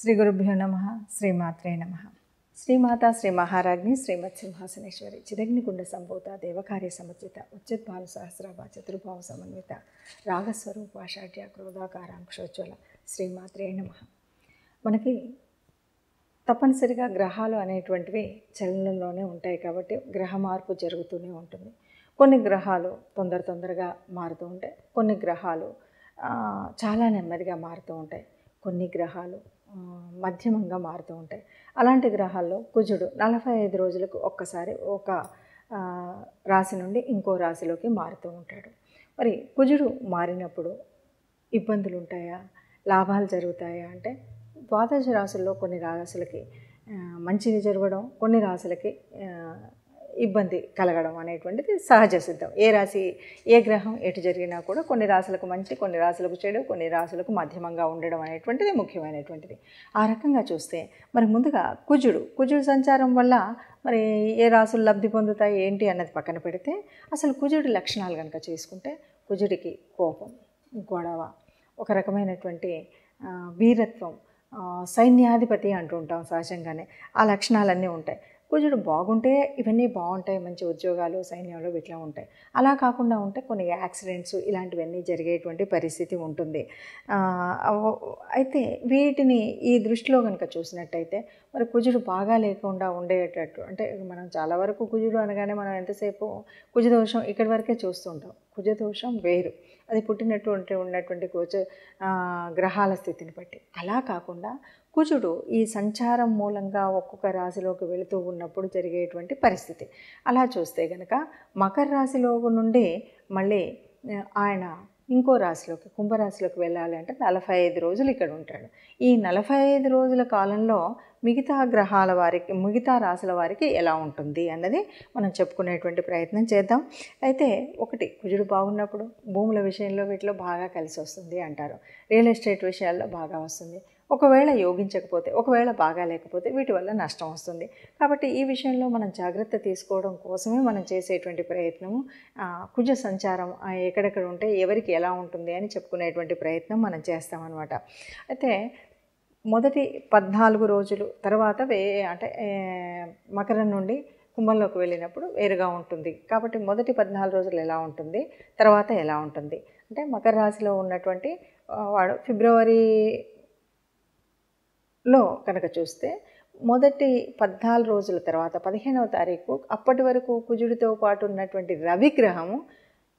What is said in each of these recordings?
శ్రీ గురుభ్యో నమః. శ్రీమాత్రే నమః. శ్రీమాత శ్రీ మహారాజ్ఞి శ్రీమత్ సింహాసనేశ్వరి చిదగ్నికుండ సంభూత దేవకార్య సముచిత ఉచ్యుద్భాను సహస్రాభ చతుర్భావ సమన్విత రాగస్వరూప షాఢ్య క్రోధాకారాంక్షోజ్వల శ్రీమాత్రే నమః. మనకి తప్పనిసరిగా గ్రహాలు అనేటువంటివి చలనంలోనే ఉంటాయి కాబట్టి గ్రహ మార్పు జరుగుతూనే ఉంటుంది. కొన్ని గ్రహాలు తొందరగా మారుతూ ఉంటాయి, కొన్ని గ్రహాలు చాలా నెమ్మదిగా మారుతూ ఉంటాయి, కొన్ని గ్రహాలు మధ్యమంగా మారుతూ ఉంటాయి. అలాంటి గ్రహాల్లో కుజుడు 45 రోజులకు ఒక్కసారి ఒక రాశి నుండి ఇంకో రాశిలోకి మారుతూ ఉంటాడు. మరి కుజుడు మారినప్పుడు ఇబ్బందులు ఉంటాయా, లాభాలు జరుగుతాయా అంటే ద్వాదశ రాశుల్లో కొన్ని రాశులకి మంచిది జరగడం, కొన్ని రాశులకి ఇబ్బంది కలగడం అనేటువంటిది సహజ సిద్ధం. ఏ రాశి ఏ గ్రహం ఎటు జరిగినా కూడా కొన్ని రాశులకు మంచి, కొన్ని రాశులకు చెడు, కొన్ని రాశులకు మధ్యమంగా ఉండడం అనేటువంటిది ముఖ్యమైనటువంటిది. ఆ రకంగా చూస్తే మరి ముందుగా కుజుడు సంచారం వల్ల మరి ఏ రాశులు లబ్ధి పొందుతాయి ఏంటి అన్నది పక్కన పెడితే అసలు కుజుడి లక్షణాలు కనుక చేసుకుంటే కుజుడికి కోపం, గొడవ, ఒక రకమైనటువంటి వీరత్వం, సైన్యాధిపతి అంటూ ఉంటాం సహజంగానే. ఆ లక్షణాలన్నీ ఉంటాయి. కుజుడు బాగుంటే ఇవన్నీ బాగుంటాయి, మంచి ఉద్యోగాలు సైన్యంలో ఇట్లా ఉంటాయి. అలా కాకుండా ఉంటే కొన్ని యాక్సిడెంట్స్ ఇలాంటివన్నీ జరిగేటువంటి పరిస్థితి ఉంటుంది. అయితే వీటిని ఈ దృష్టిలో కనుక చూసినట్టయితే మరి కుజుడు బాగా లేకుండా ఉండేటట్టు అంటే మనం చాలా వరకు కుజుడు అనగానే మనం ఎంతసేపు కుజదోషం ఇక్కడి వరకే చూస్తుంటాం. కుజదోషం వేరు, అది పుట్టినటువంటి ఉన్నటువంటి గ్రహాల స్థితిని బట్టి. అలా కాకుండా కుజుడు ఈ సంచారం మూలంగా ఒక్కొక్క రాశిలోకి వెళుతూ ఉన్నప్పుడు జరిగేటువంటి పరిస్థితి. అలా చూస్తే కనుక మకర రాశిలో నుండి మళ్ళీ ఆయన ఇంకో రాశిలోకి కుంభరాశిలోకి వెళ్ళాలి అంటే 45 రోజులు ఇక్కడ ఉంటాడు. ఈ 45 రోజుల కాలంలో మిగతా గ్రహాల వారికి, మిగతా రాశుల వారికి ఎలా ఉంటుంది అన్నది మనం చెప్పుకునేటువంటి ప్రయత్నం చేద్దాం. అయితే ఒకటి, కుజుడు బాగున్నప్పుడు భూముల విషయంలో వీటిలో బాగా కలిసి వస్తుంది అంటారు. రియల్ ఎస్టేట్ విషయాల్లో బాగా వస్తుంది. ఒకవేళ యోగించకపోతే, ఒకవేళ బాగా లేకపోతే వీటి వల్ల నష్టం వస్తుంది. కాబట్టి ఈ విషయంలో మనం జాగ్రత్త తీసుకోవడం కోసమే మనం చేసేటువంటి ప్రయత్నము కుజ సంచారం ఎక్కడెక్కడ ఉంటే ఎవరికి ఎలా ఉంటుంది అని చెప్పుకునేటువంటి ప్రయత్నం మనం చేస్తామన్నమాట. అయితే మొదటి 14 రోజులు తర్వాత అంటే మకరం నుండి కుంభంలోకి వెళ్ళినప్పుడు వేరుగా ఉంటుంది. కాబట్టి మొదటి 14 రోజులు ఎలా ఉంటుంది, తర్వాత ఎలా ఉంటుంది అంటే మకర రాశిలో ఉన్నటువంటి వాడు ఫిబ్రవరిలో కనుక చూస్తే మొదటి 14 రోజుల తర్వాత 15వ తారీఖు అప్పటి వరకు కుజుడితో పాటు ఉన్నటువంటి రవిగ్రహము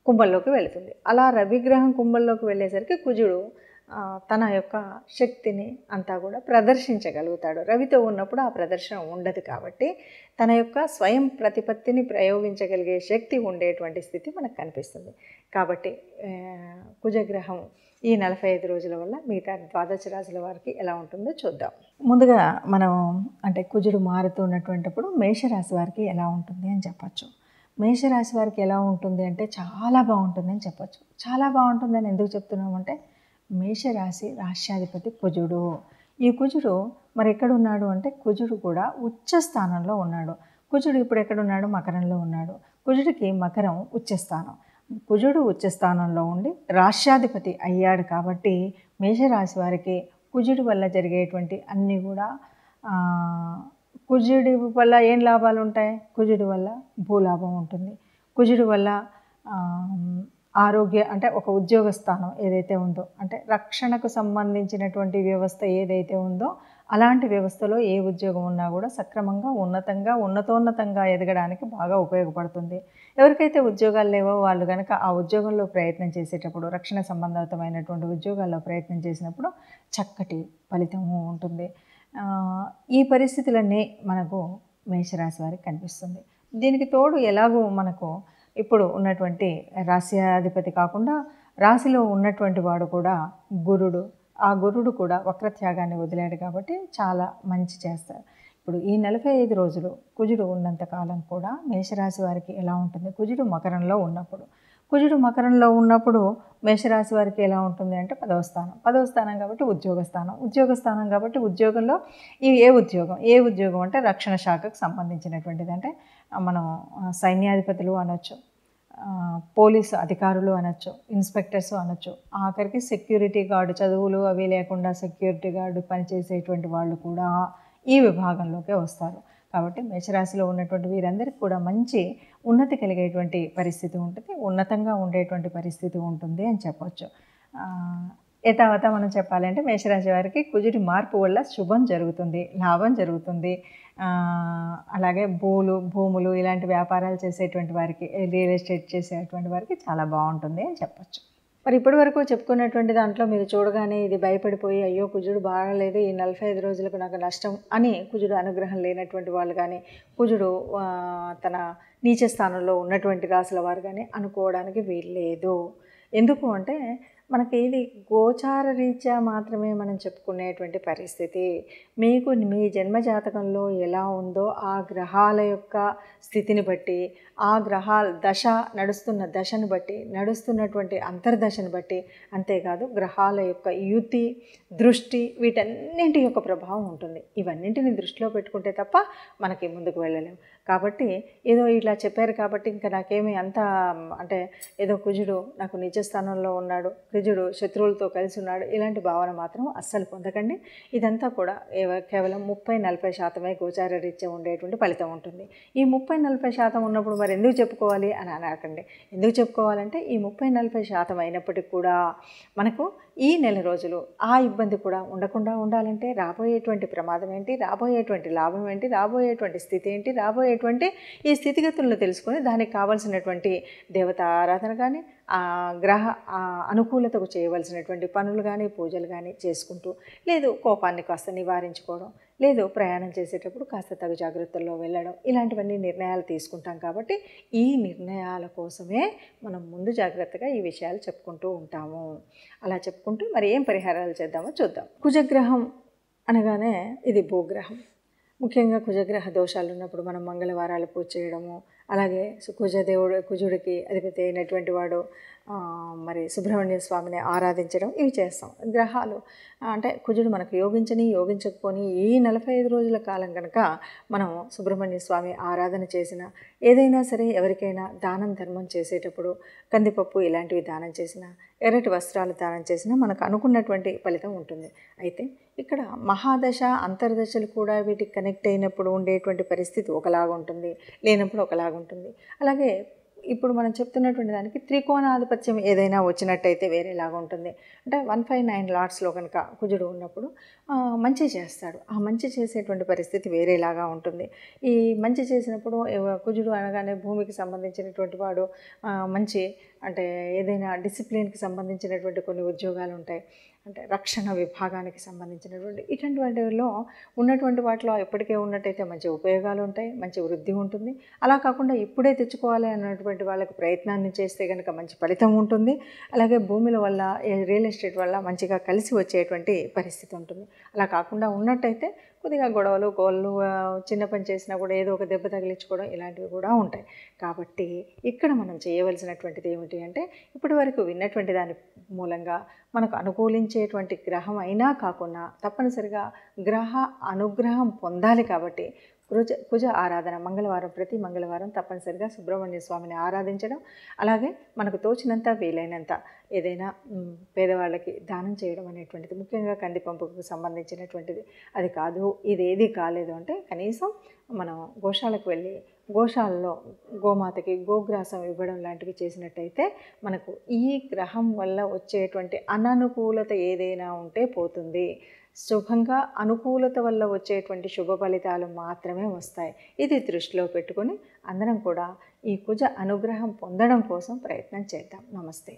కుంభంలోకి వెళుతుంది. అలా రవిగ్రహం కుంభంలోకి వెళ్ళేసరికి కుజుడు తన యొక్క శక్తిని అంతా కూడా ప్రదర్శించగలుగుతాడు. రవితో ఉన్నప్పుడు ఆ ప్రదర్శన ఉండదు కాబట్టి తన యొక్క స్వయం ప్రతిపత్తిని ప్రయోగించగలిగే శక్తి ఉండేటువంటి స్థితి మనకు కనిపిస్తుంది. కాబట్టి కుజగ్రహం ఈ 45 రోజుల వల్ల మిగతా ద్వాదశ రాశుల వారికి ఎలా ఉంటుందో చూద్దాం. ముందుగా మనం అంటే కుజుడు మారుతున్నటువంటిప్పుడు మేషరాశి వారికి ఎలా ఉంటుంది అని చెప్పచ్చు. మేషరాశి వారికి ఎలా ఉంటుంది అంటే చాలా బాగుంటుందని చెప్పచ్చు. చాలా బాగుంటుందని ఎందుకు చెప్తున్నామంటే మేషరాశి రాశ్యాధిపతి కుజుడు. ఈ కుజుడు మరి ఎక్కడున్నాడు అంటే కుజుడు కూడా ఉచ్చ స్థానంలో ఉన్నాడు. కుజుడు ఇప్పుడు ఎక్కడున్నాడు? మకరంలో ఉన్నాడు. కుజుడికి మకరం ఉచ్చస్థానం. కుజుడు ఉచ్చస్థానంలో ఉండి రాశ్యాధిపతి అయ్యాడు కాబట్టి మేషరాశి వారికి కుజుడి వల్ల జరిగేటువంటి అన్నీ కూడా కుజుడి వల్ల ఏం లాభాలు ఉంటాయి? కుజుడి వల్ల భూలాభం ఉంటుంది. కుజుడి వల్ల ఆరోగ్య అంటే ఒక ఉద్యోగ స్థానం ఏదైతే ఉందో అంటే రక్షణకు సంబంధించినటువంటి వ్యవస్థ ఏదైతే ఉందో అలాంటి వ్యవస్థలో ఏ ఉద్యోగం ఉన్నా కూడా సక్రమంగా ఉన్నతోన్నతంగా ఎదగడానికి బాగా ఉపయోగపడుతుంది. ఎవరికైతే ఉద్యోగాలు లేవో వాళ్ళు కనుక ఆ ఉద్యోగంలో ప్రయత్నం చేసేటప్పుడు, రక్షణ సంబంధితమైనటువంటి ఉద్యోగాల్లో ప్రయత్నం చేసినప్పుడు చక్కటి ఫలితము ఉంటుంది. ఈ పరిస్థితులన్నీ మనకు మేషరాశి వారికి కనిపిస్తుంది. దీనికి తోడు ఎలాగో మనకు ఇప్పుడు ఉన్నటువంటి రాశ్యాధిపతి కాకుండా రాశిలో ఉన్నటువంటి వాడు కూడా గురుడు. ఆ గురుడు కూడా వక్రత్యాగాన్ని వదిలాడు కాబట్టి చాలా మంచి చేస్తారు. ఇప్పుడు ఈ 45 రోజులు కుజుడు ఉన్నంతకాలం కూడా మేషరాశి వారికి ఎలా ఉంటుంది? కుజుడు మకరంలో ఉన్నప్పుడు మేషరాశి వారికి ఎలా ఉంటుంది అంటే 10వ స్థానం కాబట్టి ఉద్యోగ స్థానం కాబట్టి ఉద్యోగంలో ఏ ఉద్యోగం అంటే రక్షణ శాఖకు సంబంధించినటువంటిది. అంటే మనం సైన్యాధిపతులు అనొచ్చు, పోలీసు అధికారులు అనొచ్చు, ఇన్స్పెక్టర్స్ అనొచ్చు, ఆఖరికి సెక్యూరిటీ గార్డు, చదువులు అవి లేకుండా సెక్యూరిటీ గార్డు పనిచేసేటువంటి వాళ్ళు కూడా ఈ విభాగంలోకే వస్తారు. కాబట్టి మేషరాశిలో ఉన్నటువంటి వీరందరికీ కూడా మంచి ఉన్నతి కలిగేటువంటి పరిస్థితి ఉంటుంది, ఉన్నతంగా ఉండేటువంటి పరిస్థితి ఉంటుంది అని చెప్పొచ్చు. యథావత మనం చెప్పాలంటే మేషరాశి వారికి కుజుడి మార్పు వల్ల శుభం జరుగుతుంది, లాభం జరుగుతుంది. అలాగే భూములు ఇలాంటి వ్యాపారాలు చేసేటువంటి వారికి, రియల్ ఎస్టేట్ చేసేటువంటి వారికి చాలా బాగుంటుంది అని చెప్పొచ్చు. మరి ఇప్పటి వరకు చెప్పుకున్నటువంటి దాంట్లో మీరు చూడగానే ఇది భయపడిపోయి అయ్యో కుజుడు బాగాలేదు, ఈ 45 రోజులకు నాకు నష్టం అని కుజుడు అనుగ్రహం లేనటువంటి వాళ్ళు కానీ, కుజుడు తన నీచ స్థానంలో ఉన్నటువంటి రాశుల వారు కానీ అనుకోవడానికి వీల్లేదు. ఎందుకు అంటే మనకి ఇది గోచార రీత్యా మాత్రమే మనం చెప్పుకునేటువంటి పరిస్థితి. మీకు మీ జన్మజాతకంలో ఎలా ఉందో ఆ గ్రహాల యొక్క స్థితిని బట్టి, ఆ గ్రహాల దశ నడుస్తున్న దశను బట్టి, నడుస్తున్నటువంటి అంతర్దశను బట్టి, అంతేకాదు గ్రహాల యొక్క యుతి, దృష్టి, వీటన్నింటి యొక్క ప్రభావం ఉంటుంది. ఇవన్నింటిని దృష్టిలో పెట్టుకుంటే తప్ప మనకి ముందుకు వెళ్ళలేము. కాబట్టి ఏదో ఇలా చెప్పారు కాబట్టి ఇంకా నాకేమీ అంత అంటే ఏదో కుజుడు నాకు నిజ స్థానంలో ఉన్నాడు, కుజుడు శత్రువులతో కలిసి ఉన్నాడు, ఇలాంటి భావన మాత్రం అస్సలు పొందకండి. ఇదంతా కూడా కేవలం 30-40% గోచార రీత్యా ఉండేటువంటి ఫలితం ఉంటుంది. ఈ 30-40% ఉన్నప్పుడు మరి ఎందుకు చెప్పుకోవాలి అని అనకండి. ఎందుకు చెప్పుకోవాలంటే ఈ 30-40% అయినప్పటికీ కూడా మనకు ఈ నెల రోజులు ఆ ఇబ్బంది కూడా ఉండకుండా ఉండాలంటే రాబోయేటువంటి ప్రమాదం ఏంటి, రాబోయేటువంటి లాభం ఏంటి, రాబోయేటువంటి స్థితి ఏంటి, రాబోయేటువంటి ఈ స్థితిగతులను తెలుసుకొని దానికి కావాల్సినటువంటి దేవతా ఆరాధన కానీ, గ్రహ అనుకూలతకు చేయవలసినటువంటి పనులు కానీ, పూజలు కానీ చేసుకుంటూ, లేదు కోపాన్ని కాస్త నివారించుకోవడం, లేదు ప్రయాణం చేసేటప్పుడు కాస్త తగు జాగ్రత్తల్లో వెళ్ళడం, ఇలాంటివన్నీ నిర్ణయాలు తీసుకుంటాం. కాబట్టి ఈ నిర్ణయాల కోసమే మనం ముందు జాగ్రత్తగా ఈ విషయాలు చెప్పుకుంటూ ఉంటాము. అలా చెప్పుకుంటూ మరి ఏం పరిహారాలు చేద్దామో చూద్దాం. కుజగ్రహం అనగానే ఇది భూగ్రహం. ముఖ్యంగా కుజగ్రహ దోషాలు ఉన్నప్పుడు మనం మంగళవారాలు పూజ చేయడము, అలాగే కుజుడికి అధిపతి అయినటువంటి వాడు మరి సుబ్రహ్మణ్య స్వామిని ఆరాధించడం, ఇవి చేస్తాం. గ్రహాలు అంటే కుజుడు మనకు యోగించకపోని ఈ 45 రోజుల కాలం కనుక మనం సుబ్రహ్మణ్య స్వామి ఆరాధన చేసిన, ఏదైనా సరే ఎవరికైనా దానం ధర్మం చేసేటప్పుడు కందిపప్పు ఇలాంటివి దానం చేసినా, ఎర్రటి వస్త్రాలు దానం చేసినా మనకు అనుకున్నటువంటి ఫలితం ఉంటుంది. అయితే ఇక్కడ మహాదశ అంతర్దశలు కూడా వీటికి కనెక్ట్ అయినప్పుడు ఉండేటువంటి పరిస్థితి ఒకలాగా ఉంటుంది, లేనప్పుడు ఒకలాగా ఉంటుంది. అలాగే ఇప్పుడు మనం చెప్తున్నటువంటి దానికి త్రికోణాధిపత్యం ఏదైనా వచ్చినట్టయితే వేరేలాగా ఉంటుంది. అంటే 159 లాట్స్లో కనుక కుజుడు ఉన్నప్పుడు మంచి చేస్తాడు. ఆ మంచి చేసేటువంటి పరిస్థితి వేరేలాగా ఉంటుంది. ఈ మంచి చేసినప్పుడు కుజుడు అనగానే భూమికి సంబంధించినటువంటి వాడు మంచి అంటే ఏదైనా డిసిప్లిన్కి సంబంధించినటువంటి కొన్ని ఉద్యోగాలు ఉంటాయి, అంటే రక్షణ విభాగానికి సంబంధించినటువంటి ఇటువంటిలో ఉన్నటువంటి వాటిలో ఎప్పటికే ఉన్నట్టయితే మంచి ఉపయోగాలు ఉంటాయి, మంచి వృద్ధి ఉంటుంది. అలా కాకుండా ఇప్పుడే తెచ్చుకోవాలి అన్నటువంటి వాళ్ళకి ప్రయత్నాన్ని చేస్తే కనుక మంచి ఫలితం ఉంటుంది. అలాగే భూముల వల్ల, రియల్ ఎస్టేట్ వల్ల మంచిగా కలిసి వచ్చేటువంటి పరిస్థితి ఉంటుంది. అలా కాకుండా ఉన్నట్టయితే కొద్దిగా గొడవలు, కోళ్ళు, చిన్న పని చేసినా కూడా ఏదో ఒక దెబ్బ తగిలించుకోవడం ఇలాంటివి కూడా ఉంటాయి. కాబట్టి ఇక్కడ మనం చేయవలసినటువంటిది ఏమిటి అంటే ఇప్పటి వరకు విన్నటువంటి దాని మూలంగా మనకు అనుకూలించేటువంటి గ్రహం అయినా కాకుండా తప్పనిసరిగా గ్రహ అనుగ్రహం పొందాలి. కాబట్టి కుజ ఆరాధన ప్రతి మంగళవారం తప్పనిసరిగా సుబ్రహ్మణ్య స్వామిని ఆరాధించడం, అలాగే మనకు తోచినంత వీలైనంత ఏదైనా పేదవాళ్ళకి దానం చేయడం అనేటువంటిది, ముఖ్యంగా కందిపంపుకు సంబంధించినటువంటిది. అది కాదు, ఇదేది కాలేదు అంటే కనీసం మనం గోశాలకు వెళ్ళి గోశాలలో గోమాతకి గోగ్రాసం ఇవ్వడం లాంటివి చేసినట్టయితే మనకు ఈ గ్రహం వల్ల వచ్చేటువంటి అననుకూలత ఏదైనా ఉంటే పోతుంది. శుభంగా అనుకూలత వల్ల వచ్చేటువంటి శుభ ఫలితాలు మాత్రమే వస్తాయి. ఇది దృష్టిలో పెట్టుకొని అందరం కూడా ఈ కుజ అనుగ్రహం పొందడం కోసం ప్రయత్నం చేద్దాం. నమస్తే.